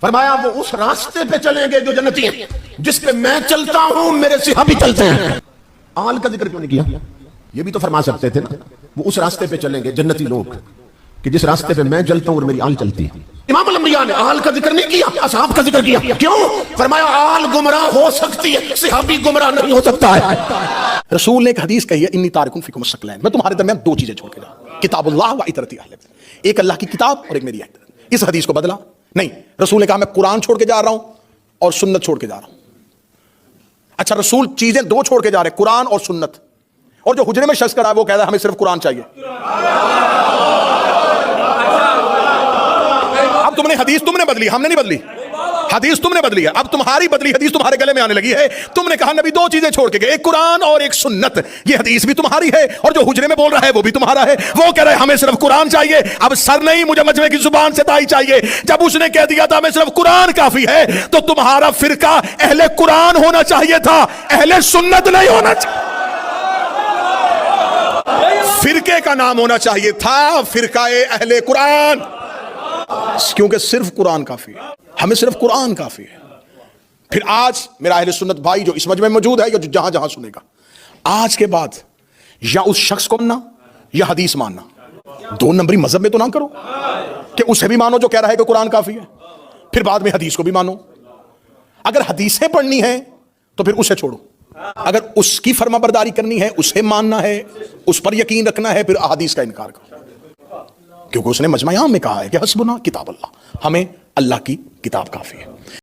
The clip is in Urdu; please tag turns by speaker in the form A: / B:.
A: فرمایا وہ اس راستے پہ چلیں گے جو جنتی ہیں، جس پہ میں چلتا ہوں میرے صحابی چلتے ہیں۔ آل کا ذکر کیوں نہیں کیا؟ یہ بھی تو فرما سکتے تھے نا، وہ اس راستے پہ چلیں گے جنتی لوگ کہ جس راستے پہ میں چلتا ہوں اور میری آل چلتی ہے۔ امام الانبیاء نے آل کا ذکر نہیں کیا، اصحاب کا ذکر کیا۔ کیوں؟ فرمایا آل گمراہ ہو سکتی ہے، صحابی گمراہ نہیں ہو سکتا ہے۔
B: رسول نے ایک حدیث کہی ہے، انی تارکن فیکم الثقلین، میں تمہارے درمیان دو چیزیں چھوڑ کے جا رہا ہوں، کتاب اللہ و اطرتی اہل بیت، ایک اللہ کی کتاب اور ایک میری اطاعت۔ اس حدیث کو بدلا نہیں، رسول نے کہا میں قرآن چھوڑ کے جا رہا ہوں اور سنت چھوڑ کے جا رہا ہوں۔ اچھا رسول چیزیں دو چھوڑ کے جا رہے ہیں، قرآن اور سنت، اور جو حجرے میں شخص کھڑا ہے وہ کہہ رہا ہے ہمیں صرف قرآن چاہیے۔ اب تم نے حدیث تم نے بدلی، ہم نے نہیں بدلی، حدیث تم نے بدلی ہے، اب تمہاری بدلی حدیث تمہارے گلے میں آنے لگی ہے۔ تم نے کہا نبی دو چیزیں چھوڑ کے گئے، ایک قرآن اور ایک سنت، یہ حدیث بھی تمہاری ہے اور جو حجرے میں بول رہا ہے وہ بھی تمہارا ہے۔ وہ کہہ رہا ہے ہمیں صرف قرآن چاہیے، اب سر نہیں مجھے مجمع کی زبان سے دائی چاہیے۔ جب اس نے کہہ دیا تھا ہمیں صرف قرآن کافی ہے تو تمہارا فرقہ اہل قرآن ہونا چاہیے تھا، اہل سنت نہیں ہونا چاہیے۔ فرقے کا نام ہونا چاہیے تھا فرقہ اہل قرآن، کیونکہ صرف قرآن کافی ہے، ہمیں صرف قرآن کافی ہے۔ پھر آج میرا اہل سنت بھائی جو اس مجمع میں موجود ہے یا جو جہاں جہاں سنے گا، آج کے بعد یا اس شخص کو ماننا یا حدیث ماننا، دو نمبری مذہب میں تو نہ کرو کہ اسے بھی مانو جو کہہ رہا ہے کہ قرآن کافی ہے، پھر بعد میں حدیث کو بھی مانو۔ اگر حدیثیں پڑھنی ہیں تو پھر اسے چھوڑو، اگر اس کی فرما برداری کرنی ہے، اسے ماننا ہے، اس پر یقین رکھنا ہے، پھر احادیث کا انکار کرو، کیونکہ اس نے مجمع عام میں کہا ہے کہ حسبنا کتاب اللہ، ہمیں اللہ کی کتاب کافی ہے۔